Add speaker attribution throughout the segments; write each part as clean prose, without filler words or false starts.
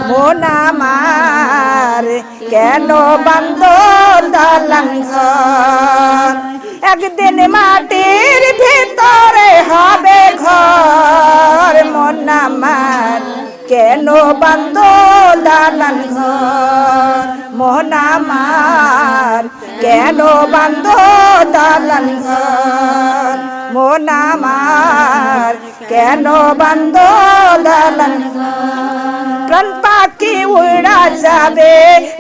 Speaker 1: মন আমার কেন বান্ধ দালান ঘর একদিন মাটির ভিতরে হবে ঘর মন আমার কেন বান্ধ দালান ঘর মন আমার কেন বান্ধ দালান ঘর মন আমার কেন বান্ধ দালান প্রাণ পাখি উড়া যাবে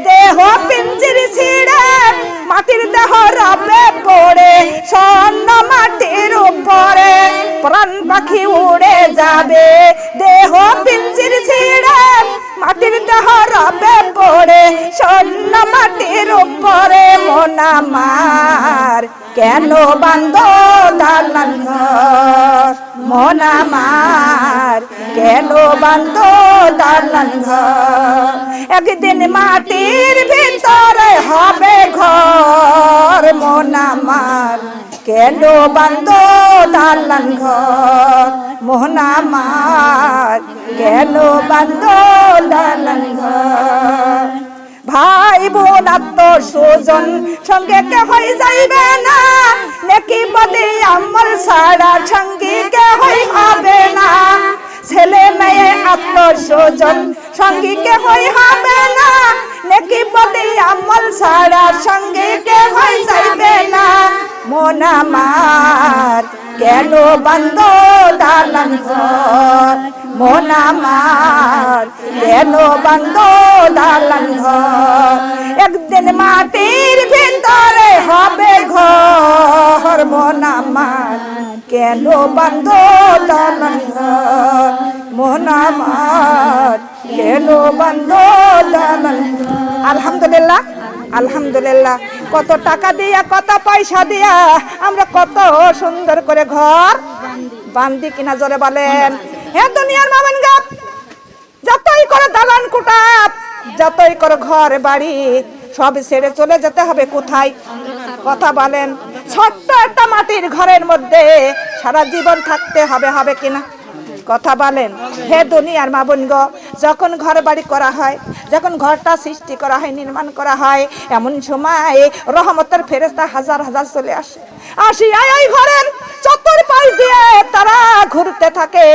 Speaker 1: দেহ পিঞ্জির ছিঁড়ে মাটির দেহ রবে পড়ে স্বর্ণ মাটির উপরে প্রাণ পাখি উড়ে যাবে দেহ পিঞ্জির ছিঁড়ে মাটির দেহ রবে পড়ে স্বর্ণ মাটির উপরে মন আমার কেন বান্ধ দালান ঘর মন আমার কেন বান্ধ দালান ঘর একদিন মাটির ভিতরে হবে ঘর মন আমার কেন বান্ধ দালান ঘর মন আমার কেন বান্ধ দালান ঘর ভাই বোন আত্মীয় স্বজন সঙ্গে কেহই যাইবে না নেকি বদে আমল ছাড়া সঙ্গী কেহই হবে না ছেলে মেয়ে আত্মীয় স্বজন সঙ্গী কেহই হবে না নেকি বদে আমল ছাড়া সঙ্গী কেহই যাইবে না মন আমার কেন বান্ধ দালান ঘর মন আমার কেন বান্ধ দালান ঘর একদিন মাটির ভিতরে হবে ঘর মন আমার কেন বান্ধ দালান ঘর মন আমার কেন বান্ধ দালান ঘর আলহামদুলিল্লাহ আলহামদুলিল্লাহ কত টাকা দিয়া কত পয়সা দিয়া আমরা কত সুন্দর করে ঘর বান্ধি কিনা জোরে বলেন হে দুনিয়ার মামনগা যতই করে দালান কোঠা যতই করে ঘর বাড়ি সব ছেড়ে চলে যেতে হবে কোথায় কথা বলেন ছোট্ট একটা মাটির ঘরের মধ্যে সারা জীবন থাকতে হবে হবে কিনা কথা বলেন হে দুনিয়ার মা বোন গো যখন ঘর বাড়ি করা হয় যখন ঘরটা সৃষ্টি করা হয় নির্মাণ করা হয় এমন সময় রহমতের ফেরেশতা হাজার হাজার চলে আসে আসিয়া এই ঘরের চতুর্পাশ দিয়ে তারা ঘুরতে থাকে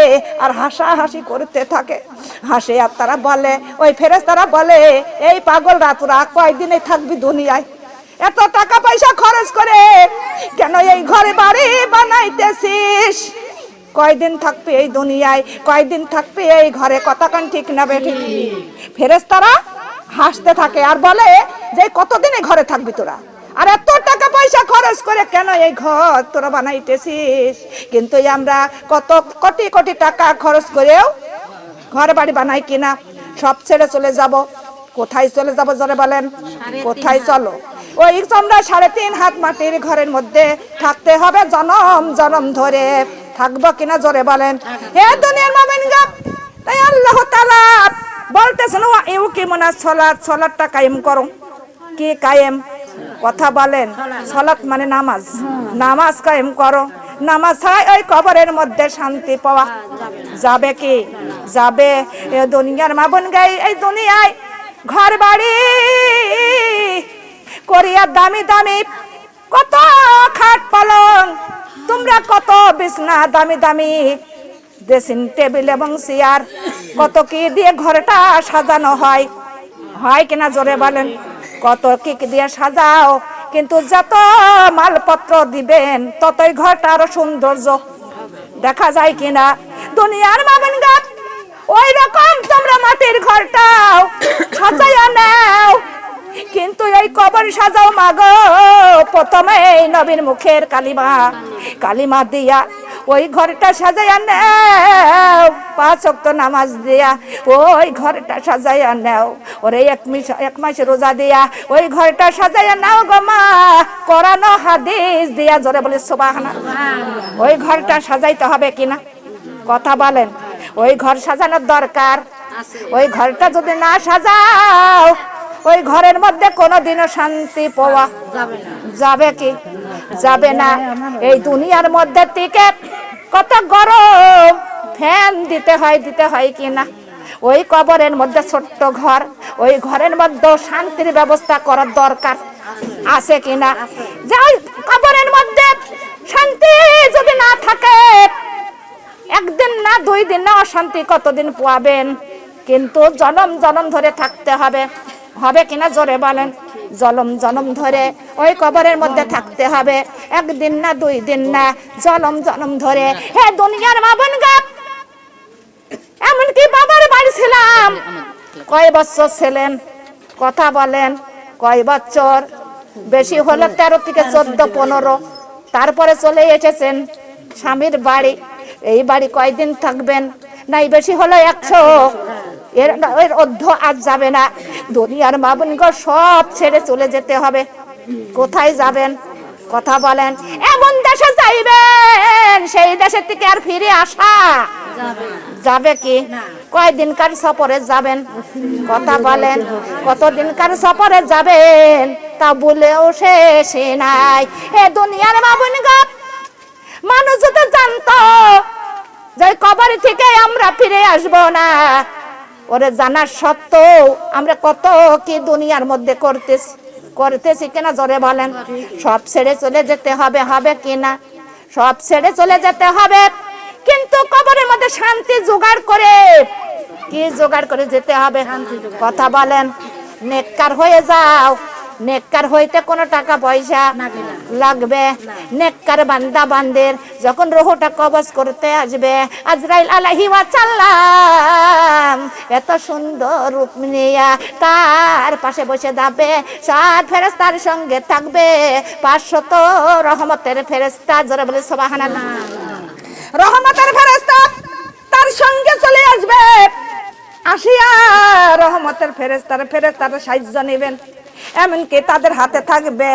Speaker 1: আর হাসাহাসি করতে থাকে হাসে আর তারা বলে ওই ফেরেশতারা বলে এই পাগল রাতরা কয়দিনে থাকবি দুনিয়ায় এত টাকা পয়সা খরচ করে কেন এই ঘরে বাড়ি বানাইতেছিস কয়দিন থাকবে এই দুনিয়ায় কয়দিন থাকবে এই ঘরে কথাকান ঠিক না বেঠিক ফেরেশতারা হাসতে থাকে আর বলে যে কতদিন এই ঘরে থাকবি তোরা আর এত টাকা পয়সা খরচ করে কেন এই ঘর তোরা বানাইতেছিস কিন্তু আমরা কত কোটি কোটি টাকা খরচ করেও ঘর বাড়ি বানাই কিনা সব ছেড়ে চলে যাব কোথায় চলে যাব জোরে বলেন কোথায় চলো ওই তোমরা 3.5 হাত মাটির ঘরের মধ্যে থাকতে হবে জনম জনম ধরে থাকবো কিনা জোরে বলেন হে দুনিয়ার মুমিনগণ তাই আল্লাহ তাআলা বলতেছেন ওয়া ইউকিমুনা সালাত সালাতটা কায়েম করো কি কায়েম কথা বলেন সালাত মানে নামাজ নামাজ কায়েম করো নামাজ ছাড়া ওই কবরের মধ্যে শান্তি পাওয়া যাবে কি যাবে এ দুনিয়ার মা বোন গাই এই দুনিয়ায় ঘর বাড়ি করিয়া দামি দামি কত খাট পালং তোমরা কত বিছনা দামি দামি ড্রেসিং টেবিল এবং চেয়ার কত কি দিয়ে ঘরটা সাজানো হয় হয় কিনা জোরে বলেন কত কি দিয়ে সাজাও কিন্তু যত মালপত্র দিবেন ততই ঘরটা আরো সৌন্দর্য দেখা যায় কিনা দুনিয়ার মামনগা ওই রকম তোমরা মাটির ঘরটাও সাজাইয়া নাও কিন্তু এই কবর সাজাও মাগো প্রথমে নবীর মুখের কালিমা দিয়া ওই ঘরটা সাজাইয়া নাও 5 ওয়াক্ত নামাজ দিয়া ওই ঘরটা সাজাইয়া নাও ওরে এক মাস রোজা দিয়া ওই ঘরটা সাজাইয়া নাও গো মা কোরআন হাদিস দিয়া জোরে বলে সুবহানাল্লাহ ওই ঘরটা সাজাইতে হবে কিনা কথা বলেন ওই ঘর সাজানোর দরকার ওই ঘরটা যদি না সাজাও ওই ঘরের মধ্যে কোনোদিনও শান্তি পাওয়া যাবে কি যাবে না এই দুনিয়ার মধ্যে থেকে কত গরম ফ্যান দিতে হয় কিনা ওই কবরের মধ্যে ছোট্ট ঘর, ওই ঘরের মধ্যে শান্তির ব্যবস্থা করার দরকার আছে কিনা? যে ওই কবরের মধ্যে শান্তি যদি না থাকে, একদিন না 2 দিন না অশান্তি কতদিন পাবেন, কিন্তু জনম জনম ধরে থাকতে হবে। হবে কিনা জোরে বলেন? জনম জনম ধরে ওই কবরের মধ্যে থাকতে হবে, একদিন না 2 দিন না, জনম জনম ধরে। হে দুনিয়ার মা বোন গো, এমনকি বাবার বাড়ি ছিলাম, কয় বছর ছিলেন? কথা বলেন, কয় বছর? বেশি হলে 13 থেকে 14, 15। তারপরে চলে এসেছেন স্বামীর বাড়ি। এই বাড়ি কয়দিন থাকবেন? নাই বেশি হলো 100, এর অর্ধ আজ যাবে না। দুনিয়ার মা বোন গো, সব ছেড়ে চলে যেতে হবে। কোথায় যাবেন? কথা বলেন। এমন দেশে যাইবেন, সেই দেশে থেকে আর ফিরে আসা যাবে কি? কয়দিনকার সফরে যাবেন? কথা বলেন। কতদিনকার সফরে যাবেন তা বলেও শেষে নাই। এ দুনিয়ার মা বোন গো, মানুষ যদি জানতো যে কবর থেকে আমরা ফিরে আসবো না, ওরে জানার সত্ত্বেও আমরা কত কি দুনিয়ার মধ্যে করতেছি কিনা জোরে বলেন? সব ছেড়ে চলে যেতে হবে, হবে কিনা? সব ছেড়ে চলে যেতে হবে, কিন্তু কবরের মধ্যে শান্তি জোগাড় করে, কি জোগাড় করে যেতে হবে? কথা বলেন। নেককার হয়ে যাও, নেককার হইতে কোনো টাকা পয়সা লাগবে? নেককার বান্দা বান্দের যখন রুহটা কবজ করতে আসবে, আজরাইল আলাইহি ওয়াসাল্লাম এত সুন্দর রূপ নিয়ে তার পাশে বসে যাবে, 7 ফেরেশতার সঙ্গে থাকবে, 500 রহমতের ফেরেশতা। জোরে বলে সুবহানাল্লাহ। রহমতের ফেরেশতা তার সঙ্গে চলে আসবে, আসিয়া রহমতের ফেরেশতারা সাহায্য নেবেন। এমনকি তাদের হাতে থাকবে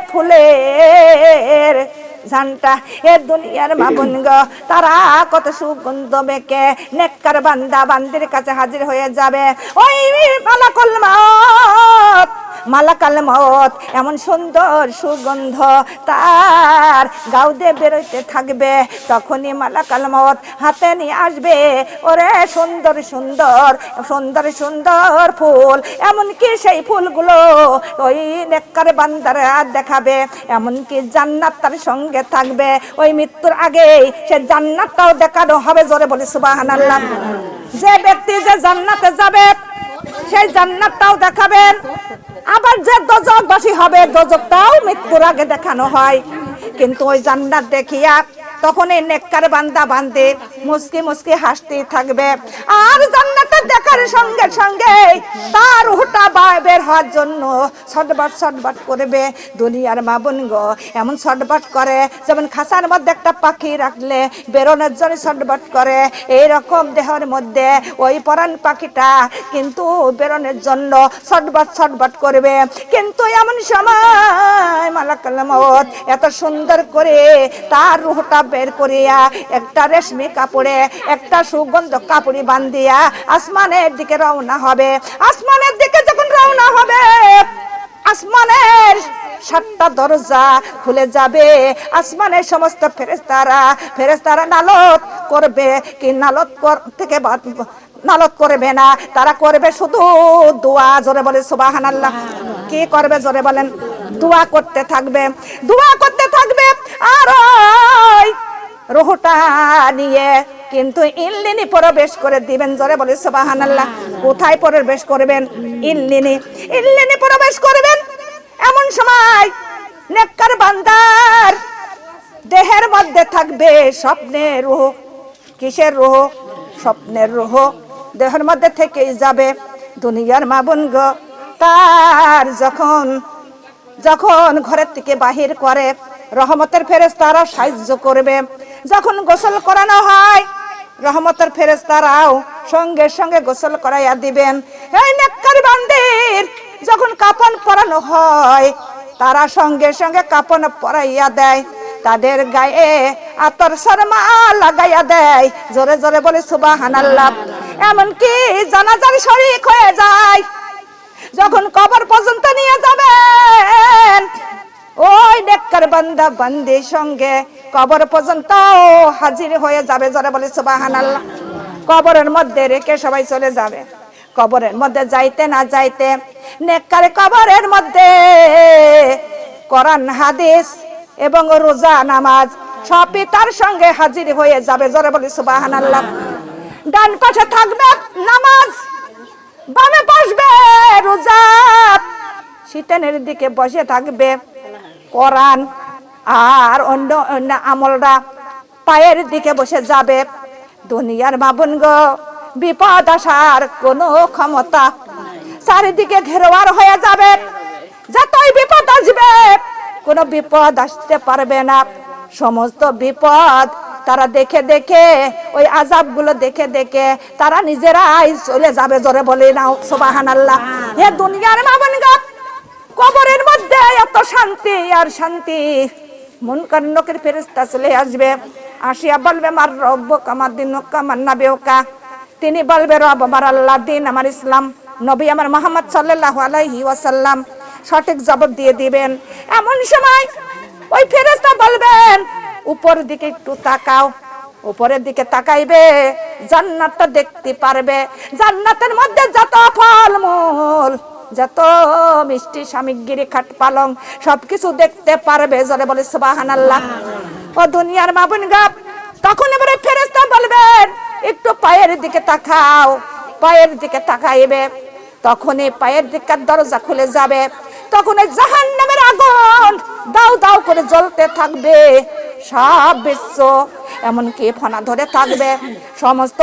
Speaker 1: ফুলের ঝান্টা। এ দুনিয়ার মা বোন গো, তারা কত সুগন্ধ মেখে নেককার বান্দা বান্দির কাছে হাজির হয়ে যাবে। ওই মালাকাল মউত এমন সুন্দর সুগন্ধ তার গাউদে বেরোইতে থাকবে, তখনই মালাকাল মউত হাতে নিয়ে আসবে ওরে সুন্দর সুন্দর সুন্দর সুন্দর ফুল। এমনকি সেই ফুলগুলো ওই নেককার বান্দারা দেখাবে, এমনকি জান্নাত তার সঙ্গে থাকবে। ওই মৃত্যুর আগেই সে জান্নাতটাও দেখানো হবে। জোরে বলি সুবহানাল্লাহ। যে ব্যক্তি যে জান্নাতে যাবে, সেই জান্নাতটাও দেখাবেন। আবার যে দোজখবাসী হবে, দোজখটাও মৃত্যুর আগে দেখানো হয়। কিন্তু ওই জান্নাত দেখিয়া তখন এই নেককার বান্দা বান্দে মুস্কি মুস্কি হাসতে থাকবে। আর জান্নাতটা দেখার সঙ্গে সঙ্গে তার রূহটা বের হওয়ার জন্য ছটফট করবে। দুনিয়ার মা বোন গো, এমন ছটফট করে যেমন খাঁচার মধ্যে একটা পাখি রাখলে বেরোনোর জন্য ছটফট করে, এইরকম দেহের মধ্যে ওই পরাণ পাখিটা কিন্তু বেরোনোর জন্য ছটফট করবে। কিন্তু এমন সময় মালাকুল মউত এত সুন্দর করে তার রূহটা বের করিয়া একটা রেশমি কাপড়ে একটা সুগন্ধ কাপড়ি বান্ধিয়া আসমানের দিকে রওনা হবে। আসমানের দিকে যখন রওনা হবে, আসমানের 7টা দরজা খুলে যাবে। আসমানের সমস্ত ফেরেশতারা নালত করবে, কি নালত করবে না, তারা করবে শুধু দোয়া। জোরে বলে সুবহানাল্লাহ। কি করবে? জোরে বলেন। দোয়া করতে থাকবে, দোয়া করতে থাকবে। আর ওই রূহটা নিয়ে কিন্তু ইল্লিনি প্রবেশ করে দিবেন। জোরে বলে সুবহানাল্লাহ। কোথায় প্রবেশ করবেন? ইল্লিনি প্রবেশ করবেন। এমন সময় নেককার বান্দার দেহের মধ্যে থাকবে স্বপ্নের রূহ। কিসের রূহ? স্বপ্নের রূহ দেহের মধ্যে থেকেই যাবে। দুনিয়ার মা বোন গো, তার যখন ঘরের থেকে বাহির করে, রহমতের ফেরেশতারা সাহায্য করবে। যখন গোসল করানো হয়, রহমতের ফেরেশতারাও সঙ্গে সঙ্গে গোসল করাইয়া দিবেন। এই নেককার বান্দির যখন কাফন পরানো হয়, তারা সঙ্গে সঙ্গে কাফন পরাইয়া দেয়, তাদের গায়ে আতর শর্মা লাগাইয়া দেয়। জোরে জোরে বলে সুবহানাল্লাহ। এমনকি জানাজার শরীক হয়ে যায়। যখন কবর পর্যন্ত নিয়ে যাবেন, ওই নেককার বান্দা বান্দির সঙ্গে কবর পর্যন্ত হাজির হয়ে যাবে। জোরে বলে সুবহানাল্লাহ। কবরের মধ্যে রেখে সবাই চলে যাবে। কবরের মধ্যে যাইতে না যাইতে নেককার কবরের মধ্যে কোরআন হাদিস এবং রোজা নামাজ সবই তার সঙ্গে হাজির হয়ে যাবে। জোরে বলি সুবহানাল্লাহ। ডান পাশে থাকবে নামাজ, বামে বসবে রোজা, শীতের দিকে বসে থাকবে কোরআন, আর অন্য অন্য আমলরা পায়ের দিকে বসে যাবে। দুনিয়ার মাবুন গো, বিপদ আসার কোনো ক্ষমতা, চারিদিকে ঘেরোয়ার হয়ে যাবে। যতই বিপদ আসবে কোনো বিপদ আসতে পারবে না। সমস্ত বিপদ তারা দেখে দেখে, ওই আযাবগুলো দেখে দেখে তারা নিজেরাই চলে যাবে। জোরে বলে নাও সুবহানাল্লাহ। হে দুনিয়ার মাবুন গো, কবরের মধ্যে এত শান্তি আর শান্তি। মুনকার নকির ফেরেশতা চলে আসবে, আসিয়া বলবে মার রব্বুকা মা দিনুকা মান নাবিয়ুকা। তিনি বলবে রব আমার আল্লাহ, দিন আমার ইসলাম, নবী আমার মুহাম্মদ সাল্লাল্লাহু আলাইহি ওয়াসাল্লাম। সঠিক জবাব দিয়ে দিবেন। এমন সময় ওই ফেরেশতা বলবেন উপর দিকে একটু তাকাও। উপরের দিকে তাকাইবে, জান্নাতটা দেখতে পারবে। জান্নাতের মধ্যে যত ফলমূল, যত মিষ্টি সামগ্রী, খাট পালং সবকিছু দেখতে পারবে। জোরে বলে সুবহানাল্লাহ। ও দুনিয়ার মাবুন গো, তখন এবারে ফেরেশতা বলবেন একটু পায়ের দিকে তাকাও। পায়ের দিকে তাকাইবে, তখনই পায়ের দিকের দরজা খুলে যাবে। তখন জাহান্নামের আগুন দাউ দাউ করে জ্বলতে থাকবে। সব বিশ্ব এমনকি ফনা ধরে থাকবে। সমস্ত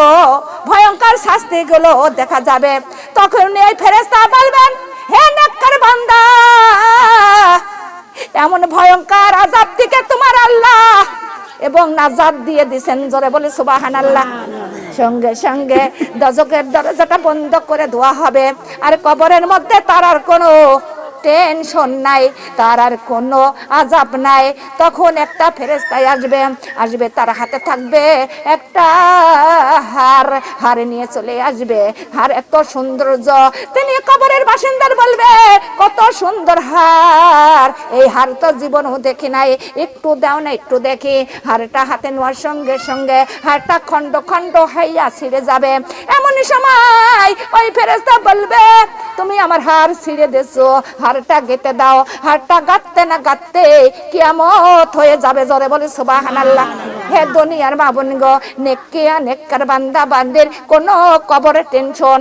Speaker 1: ভয়ঙ্কর শাস্তিগুলো দেখা যাবে। তখন এই ফেরেশতা বলবেন হে নেককার বান্দা, এমন ভয়ঙ্কর আযাব থেকে তোমার আল্লাহ এবং নাজাত দিয়ে দিবেন। জোরে বলে সুবহানাল্লাহ। সঙ্গে সঙ্গে দজকের দরজাটা বন্ধ করে দেওয়া হবে। আর কবরের মধ্যে তার আর কোনো টেনশন নাই, তার আর কোনো আযাব নাই। তখন একটা ফেরেশতা আসবে, তার হাতে থাকবে একটা হার। হার নিয়ে চলে আসবে। হার এত সৌন্দর্য, তিনি কবরের বাসিন্দার বলবে কত সুন্দর হার, এই হার তো জীবনেও দেখি নাই, একটু দাও না একটু দেখি। হারটা হাতে নেওয়ার সঙ্গে সঙ্গে হারটা খণ্ড খণ্ড হইয়া ছিঁড়ে যাবে। এমন সময় ওই ফেরেশতা বলবে তুমি আমার হার ছিঁড়ে দিছো, হারটা গেতে দাও। হারটা গাঁথতে না গাঁথতে কিয়ামত হয়ে যাবে। জোরে বলে সুবহানাল্লাহ। হে দুনিয়ার মাবুন গো, নেককার বান্দা বান্দির কোনো কবরের টেনশন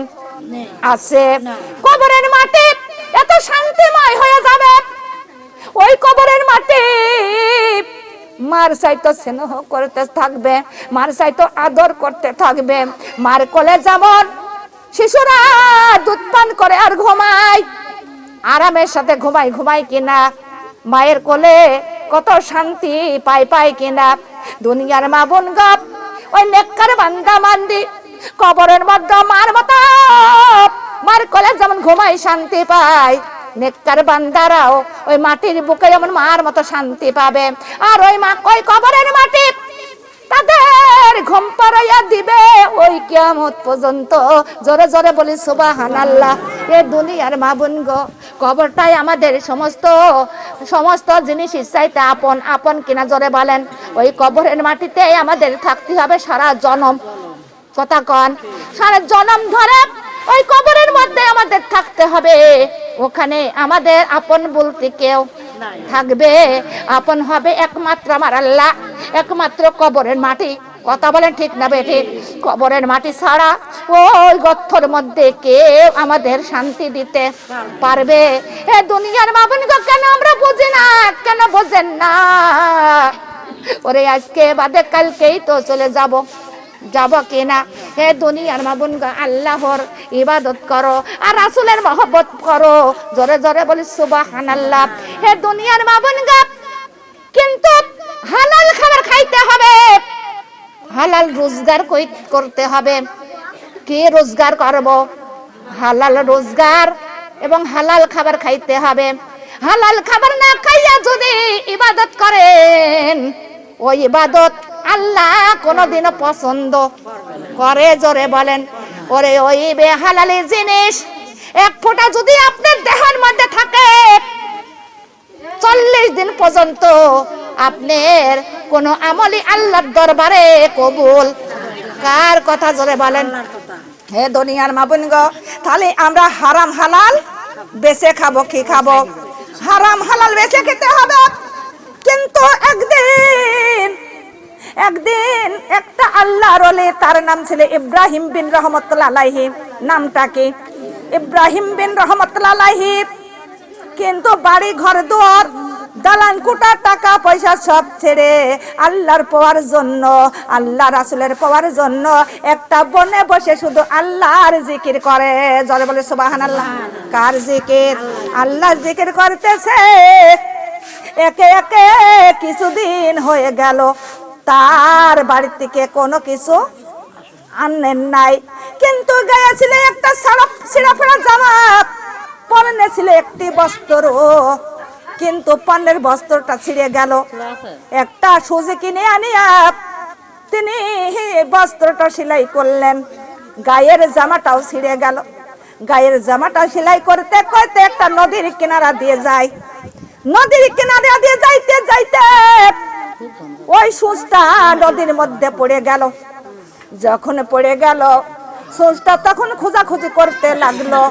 Speaker 1: আছে? কবরের মাটি এত শান্তিময় হয়ে যাবে। ওই কবরের মাটি মার চাইতো স্নেহ করতে থাকবে, মার চাইতো আদর করতে থাকবে। মার কোলে যেমন শিশুরা দুধ পান করে আর ঘুমায়, আরামের সাথে ঘুমায় কিনা, মায়ের কোলে কত শান্তি পায় কিনা। দুনিয়ার মা বোন গপ, ওই নেককার বান্দা বান্দি কবরের মধ্যে মার মতো মার কোলে যেমন ঘুমায় শান্তি পায়, নেককার বান্দারাও ওই মাটির বুকে যেমন মার মতো শান্তি পাবে। আর ওই মা ওই কবরের মাটি তাদের ঘুম পাড়াইয়া দিবে ওই কিয়ামত পর্যন্ত। জোরে জোরে বলি সুবহানাল্লাহ। এ দুনিয়ার মা বোন গো, কবরটাই আমাদের সমস্ত জিনিস চাইতে আপন কিনা জোরে বলেন। ওই কবরের মাটিতে আমাদের থাকতে হবে সারা জনম। কথা কন, সারা জনম ধরে ওই কবরের মধ্যে আমাদের থাকতে হবে। ওখানে আমাদের আপন বলতে কেউ থাকবে, আপন হবে একমাত্র আমার আল্লাহ, একমাত্র কবরের মাটি। কথা বলেন ঠিক না বেঠিক? কবরের মাটি ছাড়া ওই গর্তের মধ্যে কেউ আমাদের শান্তি দিতে পারবে? এ দুনিয়ার মা বোনকে কেন আমরা বুঝি না, কেন বোঝেন না? ওরে আজকে বাদে কালকেই তো চলে যাব কিনা? হে দুনিয়ার মা বোন, আল্লাহর ইবাদত করো আর রাসূলের মহব্বত করো। জোরে জোরে বলি সুবহানাল্লাহ। হে দুনিয়ার মা বোন, কিন্তু হালাল খাবার খাইতে হবে, হালাল রোজগার করতে হবে। কি রোজগার করব? হালাল রোজগার এবং হালাল খাবার খাইতে হবে। হালাল খাবার না খাইয়া যদি ইবাদত করেন, ওই ইবাদত আল্লাহ কোনদিনও পছন্দ করে? জোরে বলেন। ওরে ওই বেহালালি জিনিস এক ফোঁটা যদি আপনার দেহের মধ্যে থাকে, 40 দিন পর্যন্ত আপনার কোন আমলই আল্লাহর দরবারে কবুল কার কথা জোরে বলেন? হে দুনিয়ার মা বোন গো, তাহলে আমরা হারাম হালাল বেছে খাবো। কি খাবো? হারাম হালাল বেছে খেতে হবে। কিন্তু একদিন একটা আল্লাহর ওলি, তার নাম ছিল ইব্রাহিম বিন রহমতুল্লাহ আলাইহি। নামটা কি? ইব্রাহিম বিন রহমতুল্লাহ আলাইহি। কিন্তু বাড়ি ঘর দুয়ার দালান কোটা টাকা পয়সা সব ছেড়ে আল্লাহর পাওয়ার জন্য, আল্লাহ রাসূলের পাওয়ার জন্য একটা বনে বসে শুধু আল্লাহর জিকির করে। জোরে বলে সুবহানাল্লাহ। কার জিকির? আল্লাহর জিকির করতেছে। একে একে কিছুদিন হয়ে গেল, তার বাড়ি থেকে কোনো কিছু আনেন নাই। কিন্তু গায়ে ছিল একটা ছিঁড়া ফেরা জামা, পরনে ছিল একটি বস্ত্র, কিন্তু পণ্যের বস্ত্রটা ছিঁড়ে গেল। একটা সুজি কিনে আনিয়া তিনি বস্ত্রটা সেলাই করলেন, গায়ের জামাটাও ছিঁড়ে গেল। গায়ের জামাটা সেলাই করতে করতে একটা নদীর কিনারা দিয়ে যায়। নদীর কিনারা দিয়ে যাইতে যাইতে ওই সুজটা নদীর মধ্যে পড়ে গেল। যখন পড়ে গেল, সুজটা তখন খোঁজাখুঁজি করতে লাগলো।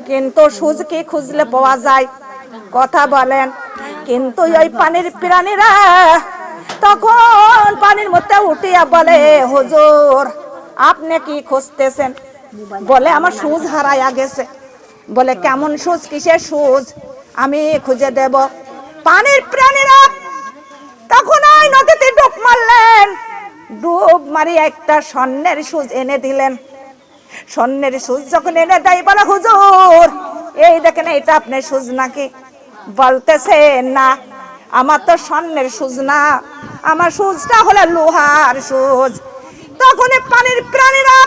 Speaker 1: কিন্তু সুজ কি খুঁজলে পাওয়া যায়? কথা বলেন। কিন্তু ওই পানির প্রাণীরা তখন পানির মধ্যে উঠিয়া বলে, হুজুর আপনি কি খুঁজতেছেন? বলে আমার সুজ হারাইয়া গেছে। বলে কেমন সুজ, কিসের সুজ? আমি খুঁজে দেব। পানির প্রাণীরা তখন ওই নদীতে ডুব মারলেন। ডুব মারি একটা স্বর্ণের সুজ এনে দিলেন। স্বর্ণের সুজ যখন এনে দেয়, বলে হুজুর এই দেখেন, এটা আপনার সুজ নাকি? বলতেছে না, আমার তো স্বর্ণের সুজ না, আমার সুজটা হলো লোহার সুজ। তখন পানির প্রাণীরা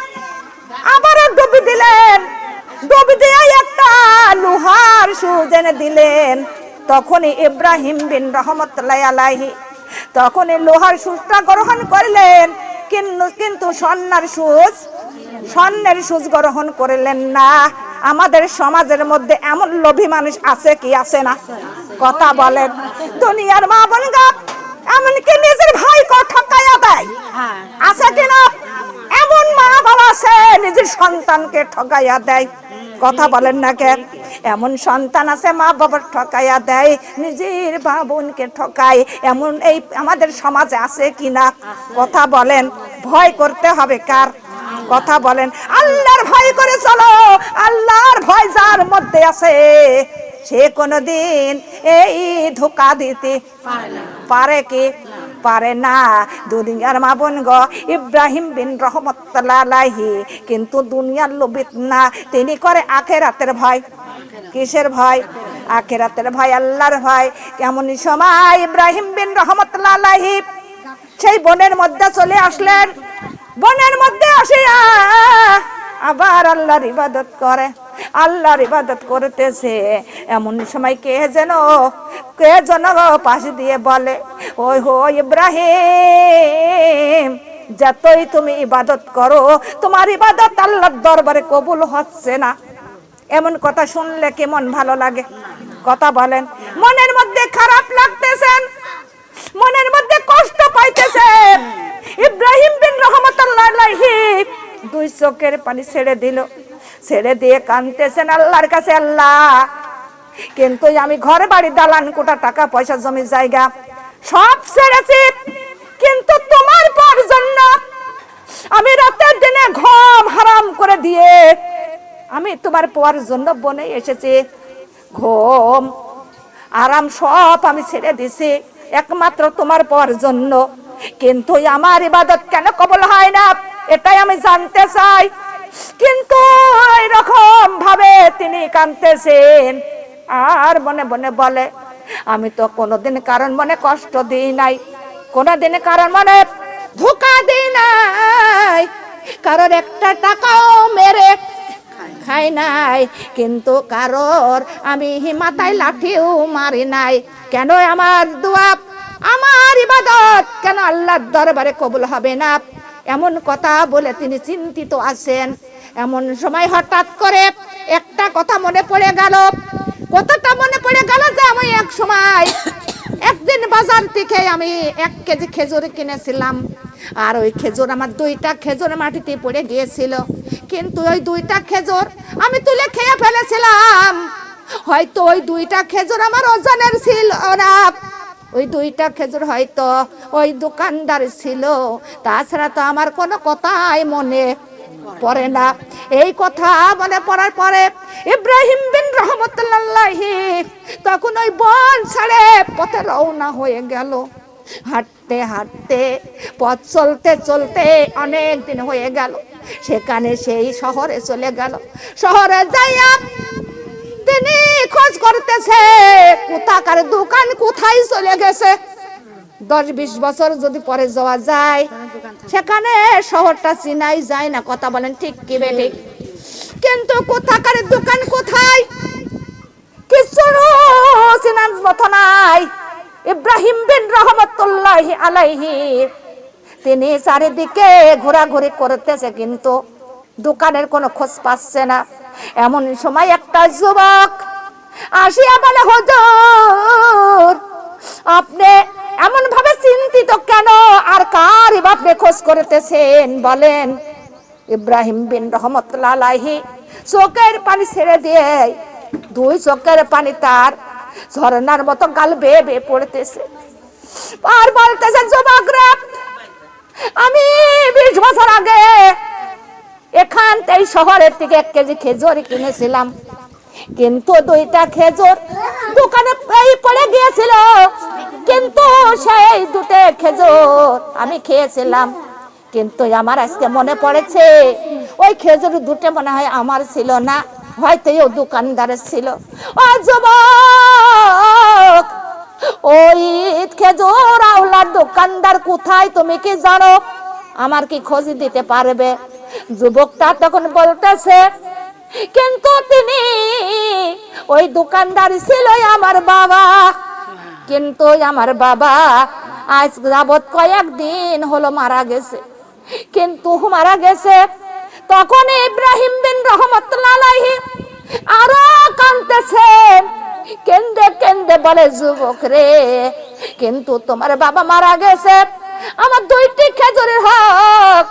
Speaker 1: আবারও ডুবি দিলেন। ডুবি দিয়ে একটা লোহার সুজ এনে দিলেন। তখনই ইব্রাহিম বিন রহমতুল্লাহ আলাইহি তখনই লোহার সুজটা গ্রহণ করলেন। কিন্তু স্বর্ণের সুজ গ্রহণ করলেন না। আমাদের সমাজের মধ্যে এমন লোভী মানুষ আছে কি আছে না? কথা বলেন। দুনিয়ার মা বোনগা এমনকি নিজের ভাইকে ঠকাইয়া দেয়, আছে কিনা? এমন মা বাবা আছে নিজের সন্তানকে ঠকাইয়া দেয়। কথা বলেন না কেন? এমন সন্তান আছে মা বাবার ঠকাইয়া দেয়, নিজের মা বোনকে ঠকায়। এমন এই আমাদের সমাজে আছে কিনা? কথা বলেন। ভয় করতে হবে কার? কথা বলেন। আল্লাহর ভয় করে চলো। আল্লাহর ভয় যার মধ্যে আছে, সে কোনোদিন এই ধোঁকা দিতে পারে কি? পারে না। দুনিয়ার মা বোন গো, ইব্রাহিম বিন রহমতুল্লাহ আলাইহি কিন্তু দুনিয়ার লোভিত না, তিনি করে আখিরাতের ভয়। কিসের ভয়? আখিরাতের ভয়, আল্লাহর ভয়। কেমন সময় ইব্রাহিম বিন রহমতুল্লাহ আলাইহি সেই বনের মধ্যে চলে আসলেন। বনের মধ্যে আসিয়া আবার আল্লাহর ইবাদত করে। আল্লাহর ইবাদত করতেছে, এমন সময় কে যেন পাশে দিয়ে বলে, ওই হো ইব্রাহিম, যতই তুমি ইবাদত করো তোমার ইবাদত আল্লাহর দরবারে কবুল হচ্ছে না। এমন কথা শুনলে কেমন ভালো লাগে? কথা বলেন। মনের মধ্যে খারাপ লাগতেছেন, মনের মধ্যে কষ্ট পাইতেছেন। ইব্রাহিম বিন রহমতুল্লাহ আলাইহি দুই চোখের পানি ছেড়ে দিল, ছেড়ে দিয়ে কাঁদতেছেন আল্লাহর কাছে, আল্লাহ কিন্তু আমি ঘর বাড়ি দালান কোটা টাকা পয়সা জমি জায়গা সব ছেড়েছি, কিন্তু তোমার পর জন্য আমি রাতের দিনে ঘুম হারাম করে দিয়ে আমি তোমার পাওয়ার জন্য বনে এসেছি। ঘুম আরাম সব আমি ছেড়ে দিছি একমাত্র তোমার পাওয়ার জন্য, কিন্তু আমার ইবাদত কেন কবুল হয় না এটাই আমি জানতে চাই। কিন্তু এরকম ভাবে তিনি কাঁদতেছেন আর মনে মনে বলে, আমি তো কোনোদিন কারণ মনে কষ্ট দিই নাই, কোনোদিন কারণ মনে ধোঁকা দিই নাই, কারোর একটা টাকাও মেরে খাই নাই, কিন্তু কারোর আমি মাথায় লাঠিও মারি নাই। কেন আমার দোয়া, আমার ইবাদত কেন আল্লাহর দরবারে কবুল হবে না? এমন কথা বলে তিনি চিন্তিত আছেন। এমন সময় হঠাৎ করে একটা কথা মনে পড়ে গেল। কথাটা মনে পড়ে গেল যে আমি একদিন বাজার থেকে আমি 1 কেজি খেজুর কিনেছিলাম। আর ওই খেজুর আমার 2টা খেজুর মাটিতে পড়ে গিয়েছিল, কিন্তু ওই 2টা খেজুর আমি তুলে খেয়ে ফেলেছিলাম। হয়তো ওই 2টা খেজুর আমার ওজনের ছিল না, ওই 2টা খেজুর হয়তো ওই দোকানদার ছিল, তাছাড়া তো আমার কোনো কথাই মনে পড়ে না। এই কথা মনে পড়ার পরে ইব্রাহিম বিন রহমতুল্লাহি তখন ওই বন ছেড়ে পথে রওনা হয়ে গেল। হাঁটতে হাঁটতে পথ চলতে চলতে অনেক দিন হয়ে গেল, সেখানে সেই শহরে চলে গেল। শহরে যাইয়া তিনি খোঁজ করতেছে কোথাকার দোকান কোথায় চলে গেছে। 10-20 বছর যদি পরে যাওয়া যায়, সেখানে শহরটা চিনাই যায় না। কথা বলেন ঠিক কি বেঠিক? কিন্তু কোথাকার দোকান কোথায় কিছু চিনার মতো নাই। ইব্রাহিম বিন রহমতুল্লাহি আলাইহি তিনি চারিদিকে ঘোরাঘুরি করতেছে, কিন্তু দোকানের কোনো খোঁজ পাচ্ছে না। এমন সময় একটা যুবক আসিয়া বলে, হুজুর আপনি এমন ভাবে চিন্তিত কেন, আর কার আপনি খোঁজ করতেছেন বলেন? ইব্রাহিম বিন রহমতুল্লাহ আলাইহি চোখের পানি ছেড়ে দিয়ে 2 চোখের পানি তার ঝর্ণার মতো গাল বেয়ে বেয়ে পড়তেছে। আর বলতেছে, যুবক রে, আমি 20 বছর আগে এখান থেকে শহরের থেকে 1 কেজি খেজুর কিনেছিলাম, কিন্তু 2টা খেজুর দোকানে পড়ে গিয়েছিল, কিন্তু সেই 2টা খেজুর আমি খেয়েছিলাম। কিন্তু আমার আজকে মনে পড়েছে ওই খেজুর 2টা মনে হয় আমার ছিল না, হয়তো ওই দোকানদারের ছিল। ও যুবক, ওই খেজুর আওলার দোকানদার কোথায় তুমি কি জানো? আমার কি খোঁজ দিতে পারবে? যুবকটা তখন বলতেছে, কিন্তু তিনি ওই দোকানদার ছিল আমার বাবা, কিন্তু আমার বাবা আজ যাবত কয়েকদিন হলো মারা গেছে, কিন্তু মারা গেছে। তখন ইব্রাহিম বিন রহমতুল্লাহ আলাইহি আরো কাঁদতেছেন, কেন্দে কেন্দে বলে, যুবক রে, কিন্তু তোমার বাবা মারা গেছে, আমার 2টি খেজুরের হক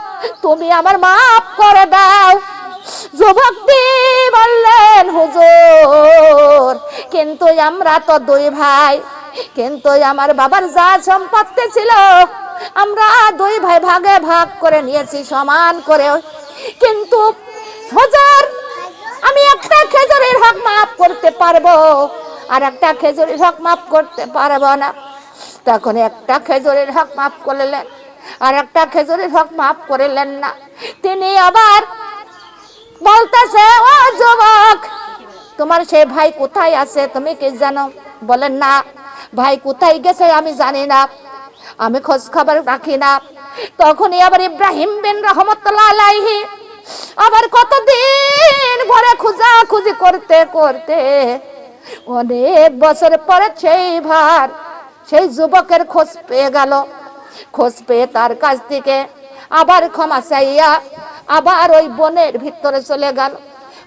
Speaker 1: তুমি আমার মাফ করে দাও। যুবকটি বললেন, হুজুর কিন্তু আমরা তো 2 ভাই, কিন্তু আমার বাবার যা সম্পত্তি ছিল আমরা 2 ভাই ভাগে ভাগ করে নিয়েছি সমান করে, কিন্তু হুজুর আমি একটা খেজুরের হক মাফ করতে পারবো, আর একটা খেজুরের হক মাফ করতে পারবো না। তখন একটা খেজুরের হক মাফ করলেন, আর একটা খেজুরের হক মাফ করলেন না। তিনি আবার বলতেছে, ও যুবক, তোমার সেই ভাই কোথায় আছে তুমি কি জানো? বলেন, না, ভাই কোথায় গেছে আমি জানি না, আমি খোঁজ খবর রাখি না। তখনই আবার ইব্রাহিম বিন রহমতুল্লাহ আলাইহি আবার কতদিন ভরে খোঁজাখুঁজি করতে করতে অনেক বছর পরে সেই যুবকের খোঁজ পেয়ে গেল। খোঁজ পেয়ে তার কাছ থেকে আবার ক্ষমা চাইয়া আবার ওই বনের ভিতরে চলে গেল।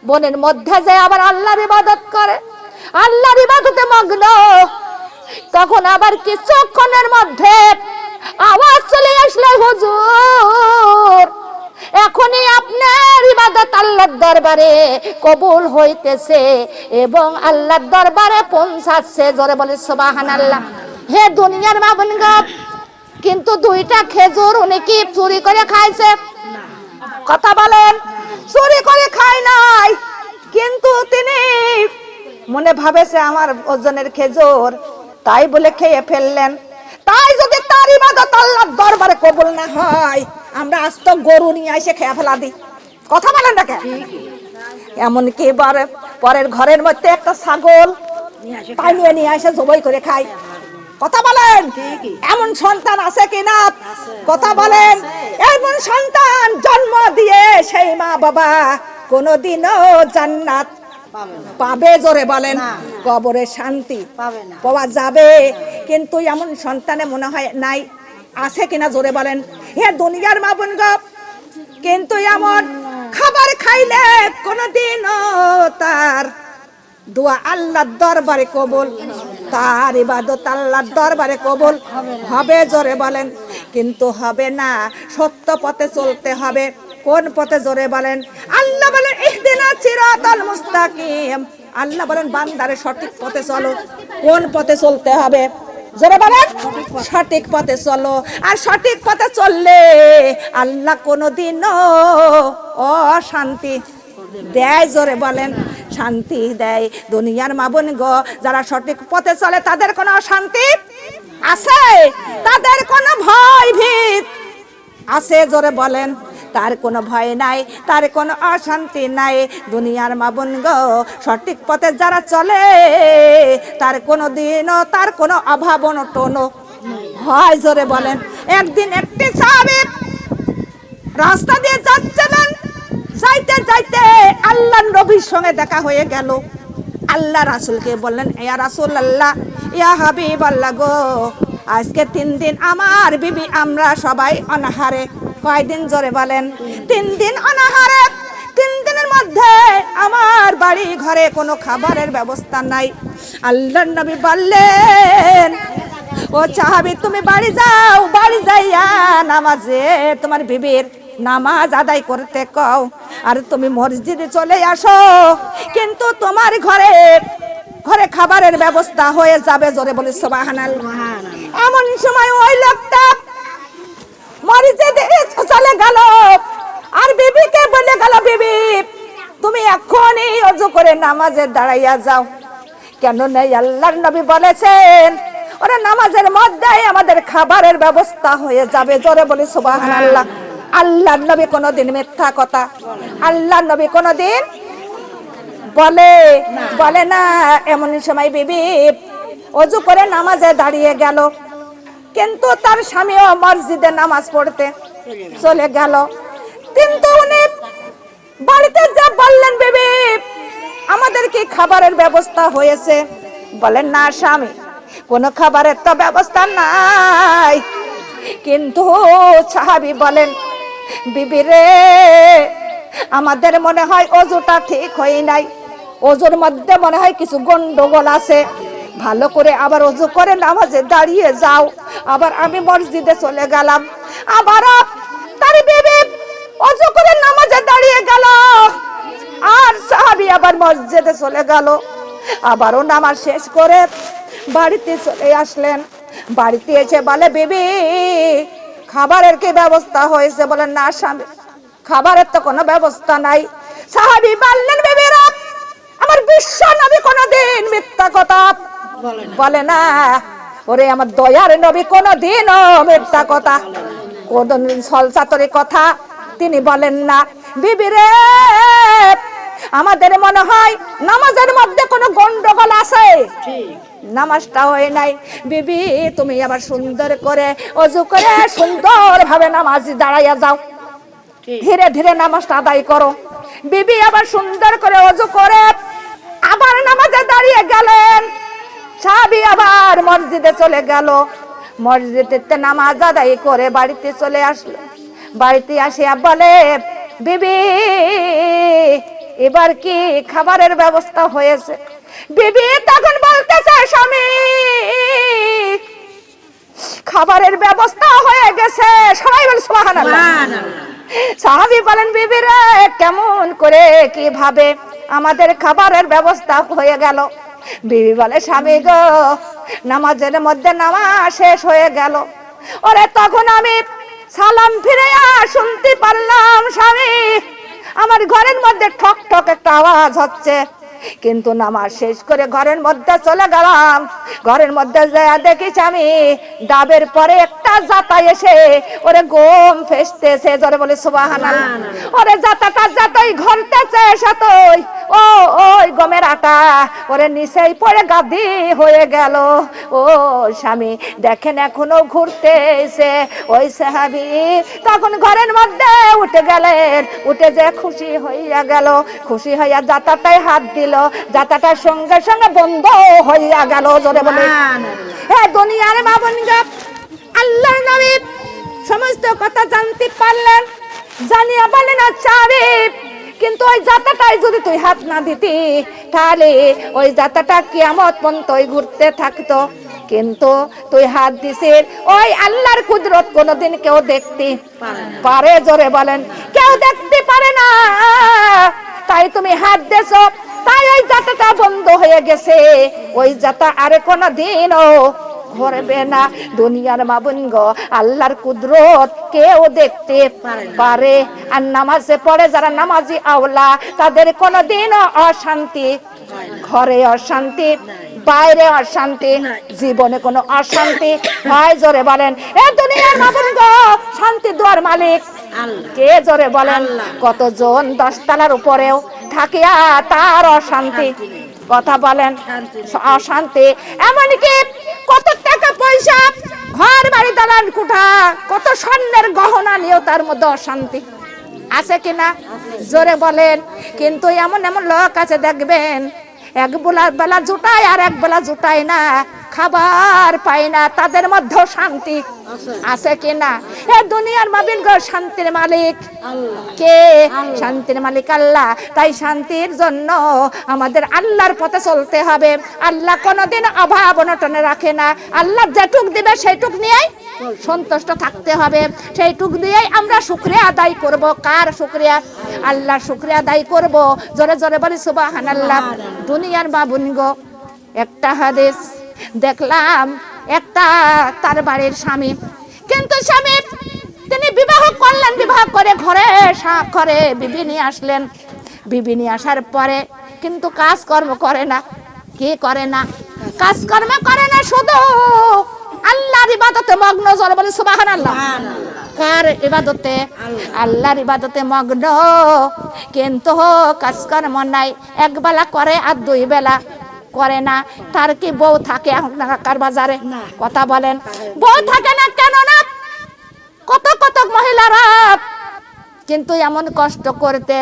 Speaker 1: বনের মধ্যে যে আবার আল্লাহর ইবাদত করে, আল্লাহর ইবাদতে মগ্ন। তখন আবার কিছুক্ষণের মধ্যে আওয়াজ চলে আসলো, হুজুর এখনই আপনার ইবাদত আল্লাহর দরবারে কবুল হইতেছে এবং আল্লাহর দরবারে পৌঁছাচ্ছে। জোরে বলে সুবহানাল্লাহ। হে দুনিয়ার মাবুনগণ, কিন্তু 2টা খেজুর উনি কি চুরি করে খাইছে? কথা বলেন, চুরি করে খায় নাই, কিন্তু তিনি মনে ভাবেছে আমার ওজনের খেজুর, তাই বলে খেয়ে ফেললেন। তাই যদি তার ইবাদত আল্লাহর দরবারে কবুল না হয়, আমরা আজ তো গরু নিয়ে এসে খেয়ে ফেলা দিই। কথা বলেন না কেন? এমনকি পরের ঘরের মধ্যে একটা ছাগল পাইনিয়ে নিয়ে এসে জবাই করে খায়। কথা বলেন, এমন সন্তান আছে কিনা? কথা বলেন, এমন সন্তান জন্ম দিয়ে সেই মা বাবা কোনোদিনও জান্নাত পাবে? জোরে বলেন, কবরে শান্তি পাওয়া যাবে, কিন্তু এমন সন্তানে মনে হয় নাই। আছে কিনা? জোরে বলেন। হে দুনিয়ার মা বোনগণ, কিন্তু এমন খাবার খাইলে কোনোদিনও তার দোয়া আল্লাহর দরবারে কবুল তার ইবাদত আল্লাহর দরবারে কবুল হবে, জোরে বলেন। কিন্তু হবে না, সত্য পথে চলতে হবে। কোন পথে, জোরে বলেন। আল্লাহ বলেন ইহদিনাস সিরাতাল মুস্তাকিম, আল্লাহ বলেন বান্দারে সঠিক পথে চলো। কোন পথে চলতে হবে, জোরে বলেন। সঠিক পথে চলো। আর সঠিক পথে চললে আল্লাহ কোনোদিনও অশান্তি দেয়, জোরে বলেন। শান্তি দেয়। দুনিয়ার মা বোন গো, যারা সঠিক পথে চলে তাদের কোনো অশান্তি আছে? তাদের কোনো ভয় ভীত আছে, জোরে বলেন। তার কোনো ভয় নাই, তার কোনো অশান্তি নাই। দুনিয়ার মা বোন গো, সঠিক পথে যারা চলে তার কোনো দিনও তার কোনো অভাব অনটন হয়, জোরে বলেন। একদিন একটি সাহাবী রাস্তা দিয়ে যাচ্ছিলেন, যাইতে যাইতে আল্লাহর নবীর সঙ্গে দেখা হয়ে গেল। আল্লাহ রাসূলকে বললেন, ইয়া রাসূলুল্লাহ, ইয়া হাবিবাল্লাহ গো, আজকে 3 দিন আমার বিবি আমরা সবাই অনাহারে। কয়দিন, জোরে বলেন। 3 দিন অনাহারে। 3 দিনের মধ্যে আমার বাড়ি ঘরে কোনো খাবারের ব্যবস্থা নাই। আল্লাহর নবী বললেন, ও সাহাবী তুমি বাড়ি যাও, বাড়ি যাইয়া নামাজে তোমার বিবির নামাজ আদায় করতে কও, আর তুমি মসজিদে চলে আসো, কিন্তু তোমার ঘরে ঘরে খাবারের ব্যবস্থা হয়ে যাবে, জোরে বলি সুবহানাল্লাহ। এমন সময় ওই লোকটা মসজিদে চলে গেল আর বিবিকে বলে গেল, বিবি তুমি এখনই ওযু করে নামাজে দাঁড়াইয়া যাও। কেন নেই? আল্লাহর নবী বলেছেন ওরা নামাজের মধ্যেই আমাদের খাবারের ব্যবস্থা হয়ে যাবে, জোরে বলি সুবহানাল্লাহ। আল্লাহর নবী কোনোদিন মিথ্যা কথা আল্লাহর নবী কোনোদিন বলে না। এমন সময় বিবি ওযু করে নামাজে দাঁড়িয়ে গেল, কিন্তু তার স্বামীও মসজিদে নামাজ পড়তে চলে গেল। কিন্তু উনি বাড়িতে যা বললেন, বিবি আমাদের কি খাবারের ব্যবস্থা হয়েছে? বলেন না স্বামী, কোনো খাবারের তো ব্যবস্থা নাই। কিন্তু সাহাবী বলেন, বিবি রে আমাদের মনে হয় ওযুটা ঠিক হয় নাই, ওযুর মধ্যে মনে হয় কিছু গন্ডগোল আছে, ভালো করে আবার ওযু করে নামাজে দাঁড়িয়ে যাও। আবার আমি মসজিদে চলে গেলাম, আবার তার বিবি ওযু করে নামাজে দাঁড়িয়ে গেল, আর সাহাবী আবার মসজিদে চলে গেল। আবারও নামাজ শেষ করে বাড়িতে চলে আসলেন। বাড়িতে এসে বলে, বিবি খাবারের কি ব্যবস্থা হয়েছে? বলেন না স্বামী, খাবারের তো কোনো ব্যবস্থা নাই। সাহাবী বললেন, বিবিরা আমার বিশ্ব নবী কোনদিন মিথ্যা কথা বলে না। ওরে আমার দয়ার নবী কোনদিনও মিথ্যা কথা, কোনদিন ছলচাতুরি কথা তিনি বলেন না। বিবি রে আমাদের মনে হয় নামাজের মধ্যে কোনো গন্ডগোল আছে, নামাজটা হয় নাই। বিবি তুমি আবার সুন্দর করে ওযু করে সুন্দর ভাবে নামাজে দাঁড়াইয়া যাও, ধীরে ধীরে নামাজটা আদায় করো। বিবি আবার সুন্দর করে ওযু করে আবার নামাজে দাঁড়িয়ে গেলেন। সাহাবী আবার মসজিদে চলে গেল, মসজিদে নামাজ আদায় করে বাড়িতে চলে আসলো। বাড়িতে আসিয়া বলে, বিবি এবার কি খাবারের ব্যবস্থা হয়েছে? বিবি তখন বলতেছে, স্বামী খাবারের ব্যবস্থা হয়ে গেছে। সবাই বলে সুবহানাল্লাহ। সাহাবী বলেন, বিবি রে কেমন করে কিভাবে আমাদের খাবারের ব্যবস্থা হয়ে গেল? বিবি বলে, স্বামী গো নামাজের মধ্যে নামাজ শেষ হয়ে গেল, ওরে তখন আমি সালাম ফিরে শুনতে পারলাম স্বামী আমার ঘরের মধ্যে ঠক ঠক একটা আওয়াজ হচ্ছে, কিন্তু নামাজ শেষ করে ঘরের মধ্যে চলে গেলাম। ঘরের মধ্যে যায় দেখি স্বামী ডাবের পরে একটা জাতা এসে ওরে গম ফেসতেছে, জোরে বলে সুবহানাল্লাহ। ওরে জাতাটা যতই ঘরতেছে সাতই ও ওই গমের আটা ওরে নিচেই পড়ে গাদি হয়ে গেল। ও স্বামী দেখেন এখনো ঘুরতেছে। ওই সাহাবী তখন ঘরের মধ্যে উঠে গেলেন, উঠে যে খুশি হইয়া গেল, খুশি হইয়া জাতাটায় হাত দিল, জাতাটা সঙ্গে সঙ্গে বন্ধ হইয়া গেল, জোরে বলে হ্যাঁ। দুনিয়ার মা বোনগা আল্লাহর নবী সমস্ত কথা জানতে পারলেন, জানিয়া বলেন, আচ্ছা কিন্তু ওই জাতাটাই যদি তুই হাত না দিতি তাহলে ওই জাতাটা কিয়ামত পর্যন্তই ঘুরতে থাকতো। কিন্তু তুই হাত দিছিস, ওই আল্লাহর কুদরত কোনোদিন কেউ দেখতে পারে? জোরে বলেন, কেউ দেখতে পারে না। তাই তুমি হাত দেছো, তাই ওই জাতাটা বন্ধ হয়ে গেছে। ওই জাতা আরে কোনোদিনও ঘুরবে না। দুনিয়ার মাবুন গো, আল্লাহর কুদরত কেউ দেখতে পারে। আর নামাজে পড়ে যারা নামাজি আওলা, তাদের কোনোদিনও অশান্তি, ঘরে অশান্তি, বাইরে অশান্তি, জীবনে কোনো অশান্তি হয়? জোরে বলেন, এ দুনিয়ার মাবুন গো, শান্তি দেওয়ার মালিক কে? জোরে বলেন। কতজন 10 তলার উপরেও থাকিয়া তার অশান্তি, কথা বলেন, অশান্তি। এমনকি কত টাকা পয়সা, ঘর বাড়ি, দালান কোঠা, কত স্বর্ণের গহনা নিয়েও তার মধ্যে অশান্তি আছে কিনা? জোরে বলেন। কিন্তু এমন এমন লোক আছে দেখবেন, এক বেলা জুটায় আর এক বেলা জুটায় না, খাবার পায় না, তাদের মধ্যে শান্তি আছে কিনা? এ দুনিয়ার মাবিন গো, শান্তির মালিক কে? শান্তির মালিক আল্লাহ। তাই শান্তির জন্য আমাদের আল্লাহর পথে চলতে হবে। আল্লাহ কোনোদিন অভাব অনটনে রাখে না। আল্লাহ যেটুক দিবে সেইটুক নিয়েই সন্তুষ্ট থাকতে হবে। সেইটুক দিয়েই আমরা শুকরিয়া আদায় করব। কার শুকরিয়া? আল্লাহর শুকরিয়া আদায় করব। জোরে জোরে বলি সুবহানাল্লাহ। দুনিয়ার বাবুন গো, একটা হাদিস দেখলাম, একটা তার বাড়ির স্বামী, কিন্তু স্বামী তিনি বিবাহ করলেন, বিবাহ করে ঘরে বিবি নিয়ে আসলেন। বিবি নিয়ে আসার পরে কিন্তু কাজকর্ম করে না। কি করে না? কাজকর্ম করে না, শুধু আল্লাহর ইবাদতে মগ্ন। জোরে বলি সুবহানাল্লাহ। কার ইবাদতে? আল্লাহর ইবাদতে মগ্ন, কিন্তু কাজকর্ম নাই। এক বেলা করে আর 2 বেলা করে না। তার কি বউ থাকে কার বাজারে? কথা বলেন, বউ থাকে না কেন? না, কত কত মহিলারা কিন্তু এমন কষ্ট করতে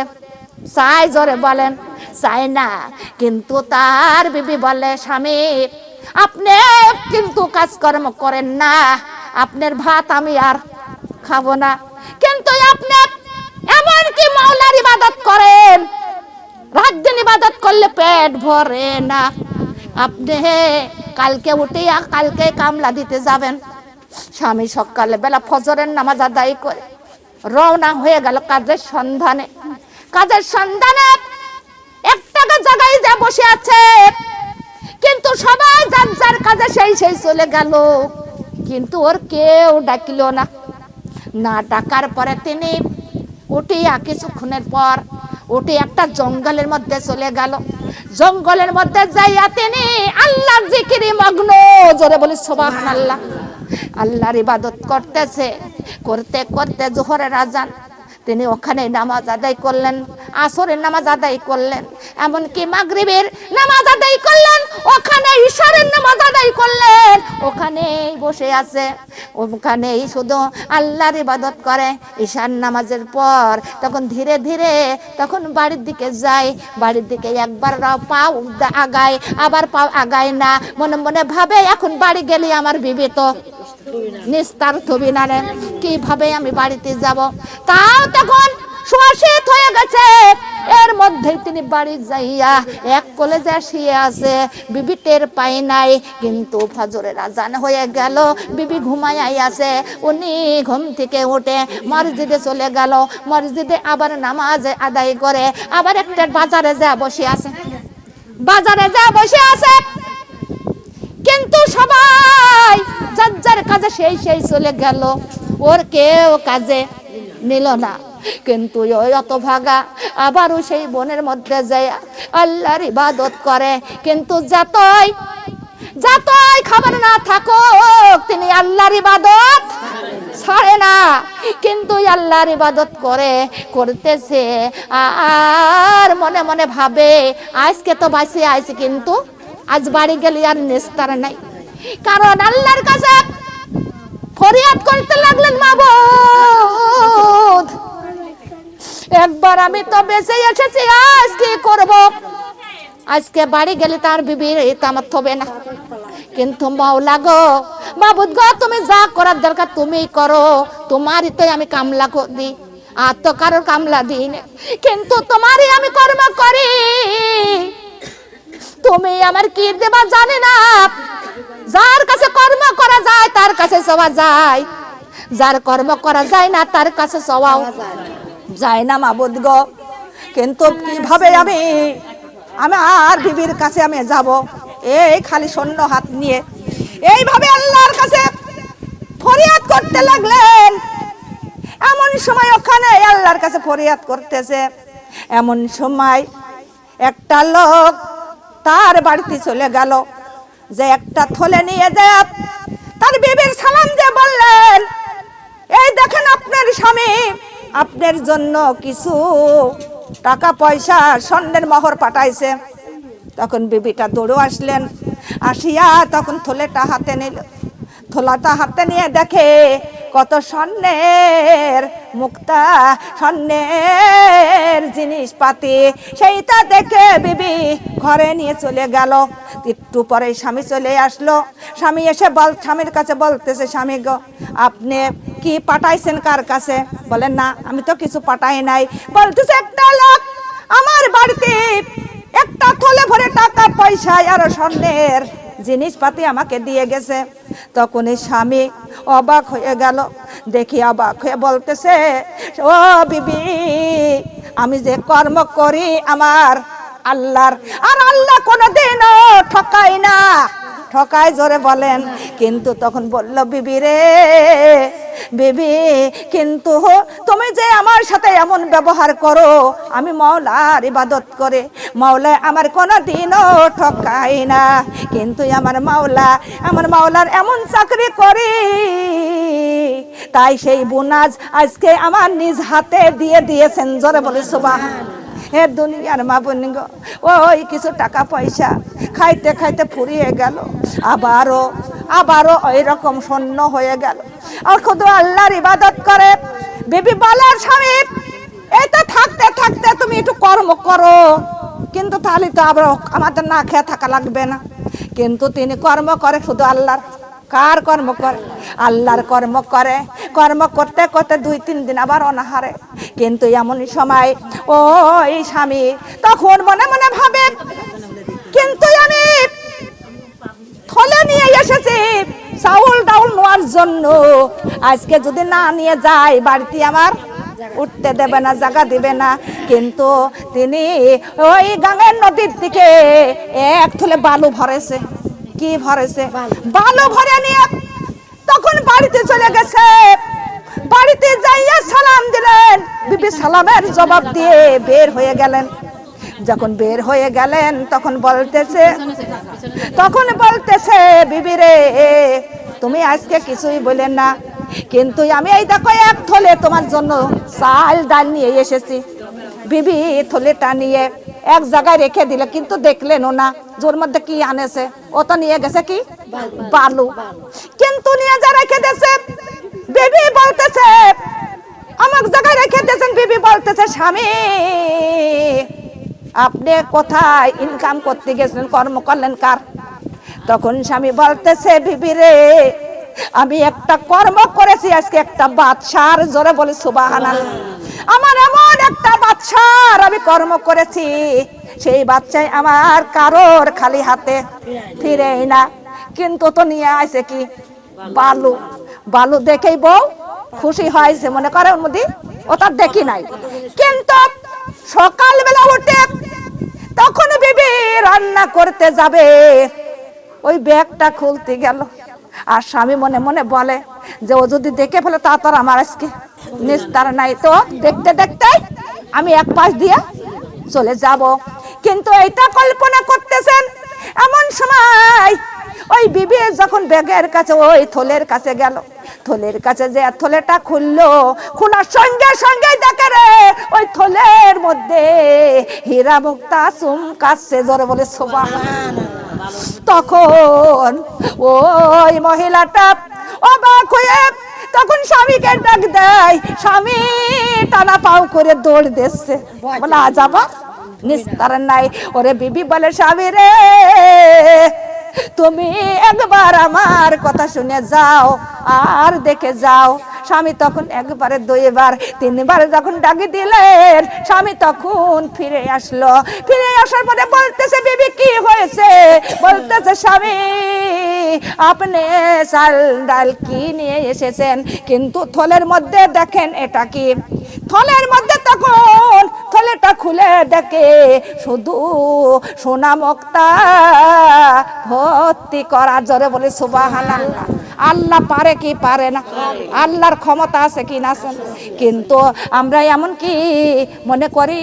Speaker 1: চাই, জোরে বলেন, চাই না। কিন্তু তার বিবি বলে, স্বামী আপনি কিন্তু কাজকর্ম করেন না, আপনার ভাত আমি আর খাবো না। কিন্তু আপনি এমন কি মাওলার ইবাদত করেন, রাত দিন ইবাদত করলে পেট ভরে না। আপনি কালকে উঠিয়া কালকে কামলা দিতে যাবেন। স্বামী সকালে বেলা ফজরের নামাজ আদায় করে রওনা হয়ে গেল কাজের সন্ধানে। কাজের সন্ধানে একটা জায়গায় যা বসে আছে, কিন্তু সবাই যার যার কাজে সেই চলে গেল, কিন্তু ওর কেউ ডাকিল না। না ডাকার পরে তিনি উঠিয়া কিছুক্ষণের পর উঠে একটা জঙ্গলের মধ্যে চলে গেল। জঙ্গলের মধ্যে যাইয়া তিনি আল্লাহর জিকিরে মগ্ন। জোরে বলি সুবহানাল্লাহ। আল্লাহর ইবাদত করতেছে, করতে করতে জোহরের আজান, তিনি ওখানে নামাজ আদায় করলেন, আসরের নামাজ আদায় করলেন, এমনকি মাগরিবের নামাজ আদায় করলেন, ওখানে ইশারের নামাজ আদায় করলেন। ওখানেই বসে আছে, ওখানেই শুধু আল্লাহর ইবাদত করে। ইশার নামাজের পর তখন ধীরে ধীরে তখন বাড়ির দিকে যায়। বাড়ির দিকে একবার পাও আগায়, আবার পাও আগায় না। মনে মনে ভাবে, এখন বাড়ি গেলে আমার বিবি তো নিস্তার থবি না রে, কিভাবে আমি বাড়িতে যাব? তাও তখন শোষিত হয়ে গেছে। এর মধ্যেই তিনি বাড়ি যাইয়া এক কলেজে শুয়ে আছে, বিবি টের পাই নাই। কিন্তু ফজরের আজান হয়ে গেল, বিবি ঘুমাই আছে। উনি ঘুম থেকে উঠে মসজিদে চলে গেল। মসজিদে আবার নামাজ আদায় করে আবার একটা বাজারে যা বসে আছে, বাজারে যা বসে আছে। কিন্তু সবাই যার যার কাজে সেই চলে গেল, ওর কেউ কাজে নিল না। কিন্তু ওই অত ভাগা আবারও সেই বনের মধ্যে যায় আল্লাহর ইবাদত করে। কিন্তু যতই খাবার না থাকুক, তিনি আল্লাহর ইবাদত ছাড়ে না। কিন্তু আল্লাহর ইবাদত করতেছে আর মনে মনে ভাবে, আজকে তো বাঁচে আইছি, কিন্তু আজ বাড়ি গেলে আর নিস্তার নাই। কারণ আল্লাহর কাছে ফরিয়াদ করতে লাগলেন, মাবুদ একবার আমি তো বেঁচে এসেছি, আজ কি করব? আজকে বাড়ি গেলে তার বিবির কামাত হবে না। কিন্তু মাওলা গো, মাবুদ গো, তুমি যা করার দরকার তুমি করো, তোমারই তো আমি কামলা দিই। আর তো কারোর কামলা দিই না, কিন্তু তোমারই আমি কর্ম করি। তুমি আমার কি দেবা জানে না। যার কাছে কর্ম করা যায় তার কাছে চাওয়া যায়, যার কর্ম করা যায় না তার কাছে চাওয়াও যায় না মাবুদ গো। কিন্তু কিভাবে আমি আর বিবির কাছে আমি যাব, এই খালি শূন্য হাত নিয়ে এইভাবে আল্লাহর কাছে ফরিয়াদ করতে লাগলেন। এমন সময় ওখানে আল্লাহর কাছে ফরিয়াদ করতেছে, এমন সময় একটা লোক তার বাড়িতে চলে গেল, যে একটা থলে নিয়ে যায় তার বিবির সালাম দিয়ে বললেন, এই দেখেন আপনার স্বামী আপনার জন্য কিছু টাকা পয়সা স্বর্ণের মোহর পাঠাইছে। তখন বিবিটা দৌড়ে আসলেন, আসিয়া তখন থলেটা হাতে নিল। থলাটা হাতে নিয়ে দেখে কত স্বর্ণের মুক্তা, স্বর্ণের জিনিসপাতি। সেইটা দেখে বিবি ঘরে নিয়ে চলে গেল। একটু পরে স্বামী চলে আসলো। স্বামী এসে স্বামীর কাছে বলতেছে, স্বামী গো আপনি কি পাঠাইছেন কার কাছে? বলেন না আমি তো কিছু পাঠাই নাই। বলতেছে একটা লোক আমার বাড়িতে একটা থলে ভরে টাকা পয়সা আর স্বর্ণের জিনিসপাতি আমাকে দিয়ে গেছে। তখন এই স্বামী অবাক হয়ে গেল, দেখি অবাক হয়ে বলতেছে, ও বিবি আমি যে কর্ম করি আমার আল্লাহর, আর আল্লাহ কোনোদিনও ঠকায় না। ঠকায় জোরে বলেন। কিন্তু তখন বলল, বিবি রে বিবি, কিন্তু তুমি যে আমার সাথে এমন ব্যবহার করো, আমি মাওলার ইবাদত করে মাওলা আমার কোনোদিনও ঠকায় না। কিন্তু আমার মাওলার এমন চাকরি করি, তাই সেই বোনাস আজকে আমার নিজ হাতে দিয়ে দিয়েছেন। জোরে বলে সুবহান। হে দুনিয়ার মা বোন গো, ওই কিছু টাকা পয়সা খাইতে খাইতে ফুরিয়ে গেল, আবারও ওই রকম শূন্য হয়ে গেল। আর শুধু আল্লাহর ইবাদত করে। বিবি বলার স্বামী এই তো থাকতে থাকতে তুমি একটু কর্ম করো, কিন্তু তাহলে তো আবার আমাদের না খেয়ে থাকা লাগবে না। কিন্তু তিনি কর্ম করে শুধু আল্লাহর। কার কর্ম করে? আল্লাহর কর্ম করে। কর্ম করতে করতে 2-3 দিন আবার অনাহারে। কিন্তু এমনই সময় ওই স্বামী তখন মনে মনে ভাবে, কিন্তু আমি থলে নিয়ে এসেছি চাউল ডাউল নেওয়ার জন্য, আজকে যদি না নিয়ে যাই বাড়িতে আমার উঠতে দেবে না, জায়গা দিবে না। কিন্তু তিনি ওই গাঙ্গের নদীর দিকে এক থলে বালু ভরেছে। কি ভরেছে? বালু ভরে নিয়ে তখন বাড়িতে চলে গেছে। বাড়িতে যাইয়া সালাম দিলেন, বিবি সালামের জবাব দিয়ে বের হয়ে গেলেন। যখন বের হয়ে গেলেন তখন বলতেছে বিবি রে তুমি আজকে কিছুই বলেন না, কিন্তু আমি এই দেখো এক থলে তোমার জন্য চাল ডাল নিয়ে এসেছি। বিবি থলেটা নিয়ে এক জায়গায় রেখে দিলে, কিন্তু দেখলেন না জোর মধ্যে কি আনেছে। ও তো নিয়ে গেছে কি বালু, কিন্তু নিয়ে যা রেখে দিয়েছে। বিবি বলতেছে আমার জায়গায় রেখে দিয়েছেন। বিবি বলতেছে স্বামী আপনি কোথায় ইনকাম করতে গেছিলেন, কর্ম করলেন কার? তখন স্বামী বলতেছে, বিবি রে আমি একটা কর্ম করেছি আজকে একটা বাদশার। জোরে বলে সুবহানাল্লাহ। আমার এমন একটা বাদশার আমি কর্ম করেছি, সেই বাচ্চাই আমার কারোর খালি হাতে ফিরেই না। কিন্তু তো নিয়ে আসে কি বালু দেখেই বউ খুশি হয়েছে, মনে করে মধ্যে ও তার দেখি নাই। কিন্তু সকালবেলা উঠে তখন বিবি রান্না করতে যাবে, ওই ব্যাগটা খুলতে গেল। আর স্বামী মনে মনে বলে যে ও যদি দেখে ফেলে তা তো আমার আজকে নিস্তার নাই। তো দেখতে দেখতে আমি এক পাশ দিয়ে চলে যাব। কিন্তু এইটা কল্পনা করতেছেন, এমন সময় ওই বিবি যখন ব্যাগের কাছে ওই থলের কাছে গেল, থলের কাছে যে থলেটা খুললো, খোলার সঙ্গে সঙ্গে দেখে রে ওই থলের মধ্যে হীরা মুক্তা চুমকাচ্ছে। জোরে বলে সুবহানাল্লাহ। তখন ওই মহিলাটা অবাক হয়ে তখন স্বামীকে ডাক দেয়। স্বামী টানা পাও করে দৌড় দিচ্ছে, বলে আজ আবার নিস্তার নাই। ওরে বিবি বলে স্বামী রে তুমি একবার আমার কথা শুনে যাও আর দেখে যাও। স্বামী তখন একবারে দুইবার তিনবার যখন ডাকি দিলেন, স্বামী তখন ফিরে আসলো। ফিরে আসার পরে বলতেছে, বিবি কি হয়েছে? বলতেছে, স্বামী আপনি চাল ডাল কি নিয়ে এসেছেন, কিন্তু থলের মধ্যে দেখেন এটা কি। থলের মধ্যে তখন থলেটা খুলে দেখে শুধু সোনা মুক্তা ভর্তি করা। জোরে বলে সুবহানাল্লাহ। আল্লাহ পারে কি পারে না? আল্লাহর ক্ষমতা আছে কি না? কিন্তু আমরা এমন কি মনে করি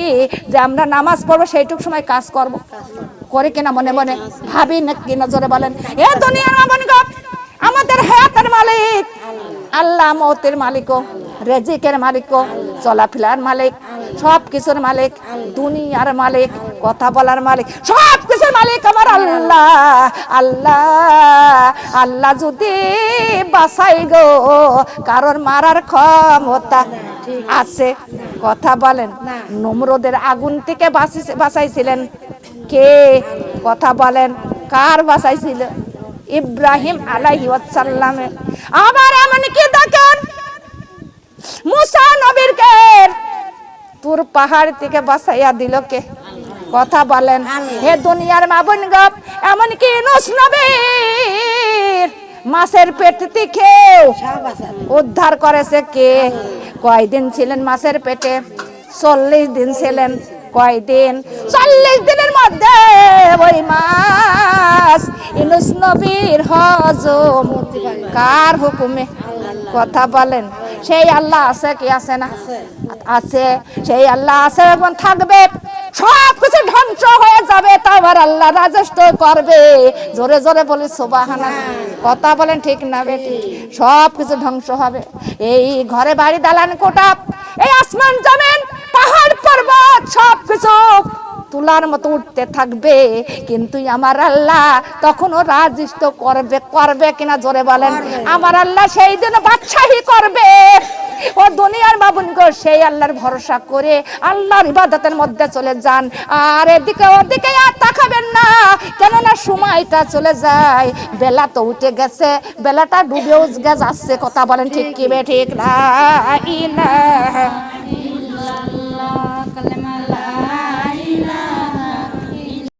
Speaker 1: যে আমরা নামাজ পড়বো সেইটুকু সময় কাজ করব, করে কিনা মনে মনে ভাবি না কিনা? জোরে বলেন। এ দুনিয়ার মালিক, আমাদের হায়াতের মালিক আল্লাহ, মওতের মালিকও, রিজিকের মালিকও, চলাফেরার মালিক, সব কিছুর মালিক, দুনিয়ার মালিক, কথা বলার মালিক, সব কিছুর মালিক আমার আল্লাহ। আল্লাহ আল্লাহ যদি বাঁচাই গো, কারোর মারার ক্ষমতা আছে? কথা বলেন। নমরুদের আগুন থেকে বাঁচাইছিলেন কে? কথা বলেন। কার বাঁচাইছিল? ইব্রাহিম আলাইহিস সালাম। আবার এমন কি দেখেন, মুসা নবীকে তুর পাহাড় থেকে বাঁচাইয়া দিল কে? কথা বলেন। হে দুনিয়ার মা বোন গো, এমন কি ইউনূস নবীর মাছের পেট থেকে উদ্ধার করেছে কে? কয়দিন ছিলেন মাছের পেটে? 40 দিন ছিলেন। কয়দিন? 40 দিনের মধ্যে ওই মাছ ইউনূস নবীর হজম কার হুকুমে? কথা বলেন। সেই আল্লাহ আছে কি আছে না? আছে। সেই আল্লাহ আছে এবং থাকবে। সব কিছু ধ্বংস হয়ে যাবে, তা আবার আল্লাহ রাজত্ব করবে। জোরে জোরে বলি সুবহানাল্লাহ। কথা বলেন ঠিক না বেটি? সব কিছু ধ্বংস হবে। এই ঘরে বাড়ি দালান কোঠা, এই আসমান জমিন পাহাড় পর্বত সব কিছু তুলার মতো উঠতে থাকবে, কিন্তু আমার আল্লাহ তখনও রাজত্ব করবে। করবে কিনা? জোরে বলেন। আমার আল্লাহ সেই দিন বাদশাহী করবে। ও দুনিয়ার বাবুনগো, সেই আল্লাহর ভরসা করে আল্লাহর ইবাদতের মধ্যে চলে যান। আর এদিকে ওদিকে আর তাকাবেন না, কেননা সময়টা চলে যায়। বেলা তো উঠে গেছে, বেলাটা ডুবেও যাচ্ছে। কথা বলেন ঠিক কি বে ঠিক? লা ইলাহা